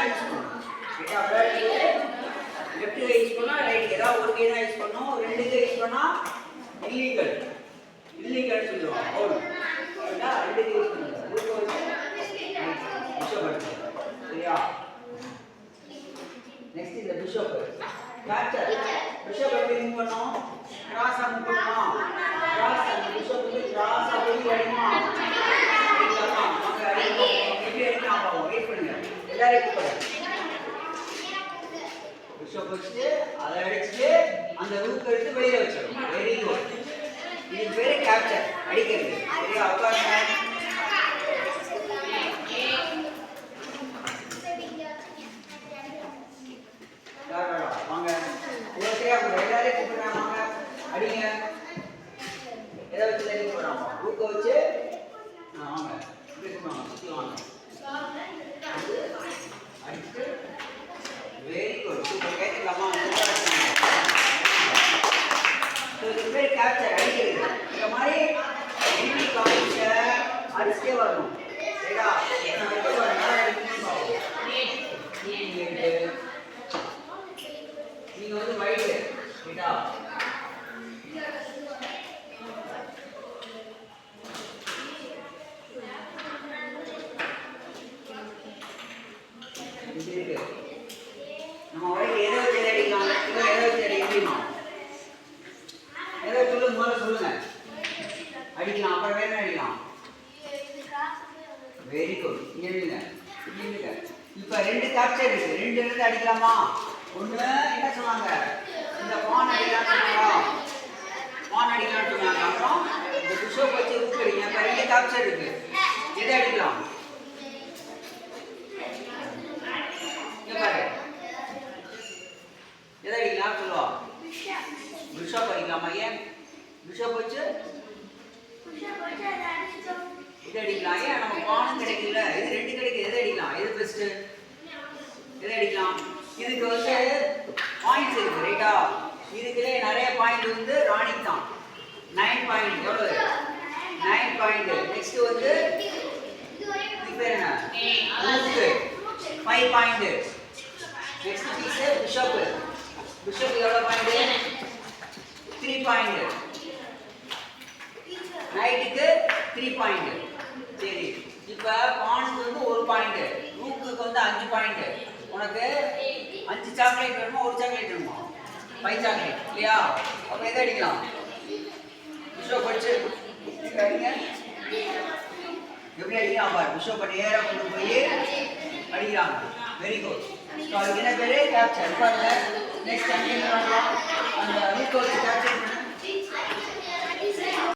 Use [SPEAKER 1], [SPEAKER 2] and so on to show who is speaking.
[SPEAKER 1] Use பண்ணணும். ரைட்டா? Left கை use பண்ணா ரைட், ஏதாவது ஒரு கை தான் யூஸ் பண்ணணும். ரெண்டு கை யூஸ் பண்ணா இல்லீகல். இல்லீகல் சொல்லுவாங்க. அவுட். ரைட்டா? ரெண்டு கை யூஸ் பண்ணுங்க. ரூக் வச்சு பிஷப் எடுத்து. சரியா? நெக்ஸ்ட் இந்த பிஷப். கேப்சர். பிஷப் எப்படி மூவ் பண்ணனும்? கிராஸா மூவ் பண்ணனுமா? கிராஸ் அந்த பிஷப் வந்து கிராஸா வெளிய அடிமா. பிஷப் வச்சு அதை அடிச்சு அந்த ரூக் எடுத்து வெளியில வச்சிடும். Very good. இது பேரு கேப்சர், அடிக்கிறது. சரியா? உட்காருங்க. வாங்க. சரியா? எல்லாரையும் கூப்பிடுறாங்க. வாங்க அடிங்க. எதை வச்சு அடிக்க போறாங்க? ரூக்க வச்சு வாங்க. சுத்தி வாங்க. அடிச்சு வெரி குட். சூப்பர். கேட்கலாமா? இது பேர் கேப்சர், அடிக்கிறது. இந்த மாதிரி எனிமி காமிச்ச அடிச்சே வரணும். சரியா? நான் வைக்க போறேன். நீங்க வந்து வைட். சரியா? நம்ம வைட் எதை வச்சு அடிக்கலாம்? எதை வச்சு அடிக்கலாம்? எதை சொல்லுங்க, முதல்ல சொல்லுங்க. அடிக்கலாம். அப்புறம் வேற அடிக்கலாம். Very good. இங்க நில்லுங்க. இப்ப ரெண்டு கேப்சர் இருக்கு. ரெண்டு இருந்து அடிக்கலாமா? ஒண்ணு என்ன சொன்னாங்க? இந்த பான் அடிக்கலாம் சொன்னாங்களா? பான் அடிக்கலாம் சொன்னாங்க. அப்புறம் இந்த பிஷப் வச்சு ரூக் அடிங்க. இப்ப ரெண்டு கேப்சர் இருக்கு. எதை அடிக்கலாம்? எதை அடிக்கலாம் சொல்லுவா? பிஷப் அடிக்கலாமா? ஏன் பிஷப் வச்சு இது அடிக்கலாம். ஏன் நம்ம பானும் கிடைக்கல, இது ரெண்டு கிடைக்குது. எதை அடிக்கலாம்? எது பெஸ்ட்? எதை அடிக்கலாம்? இதுக்கு வந்து பாயிண்ட்ஸ் இருக்கு. ரைட்டா? இதுக்குள்ளே நிறைய பாயிண்ட் வந்து ராணிக்கு தான். 9 பாயிண்ட். எவ்வளவு? 9 பாயிண்ட். நெக்ஸ்ட் வந்து இது பேர் என்ன? Rook 5 point. Next piece bishop. Bishop எவ்வளவு பாயிண்ட்? 3 பாயிண்ட். நைட்டுக்கு 3 பாயிண்ட். சரி, இப்ப பானுக்கு வந்து 1 பாயிண்ட், ரூக்குக்கு வந்து 5 பாயிண்ட். உனக்கு 5 சாக்லேட் வேணுமா? ஒரு சாக்லேட் வேணுமா? 5 சாக்லேட் இல்லையா? அப்ப எதை அடிக்கலாம்? பிஷப் வச்சு அடிங்க. எப்படி அடிக்கலாம் பாரு. பிஷப் நேரா கொண்டு போய் அடிக்கிறாங்க. Very good. ஸோ அதுக்கு என்ன பேரு? கேப்சர். பாருங்க. நெக்ஸ்ட் டைம் அந்த ரூக் வச்சு கேப்சர்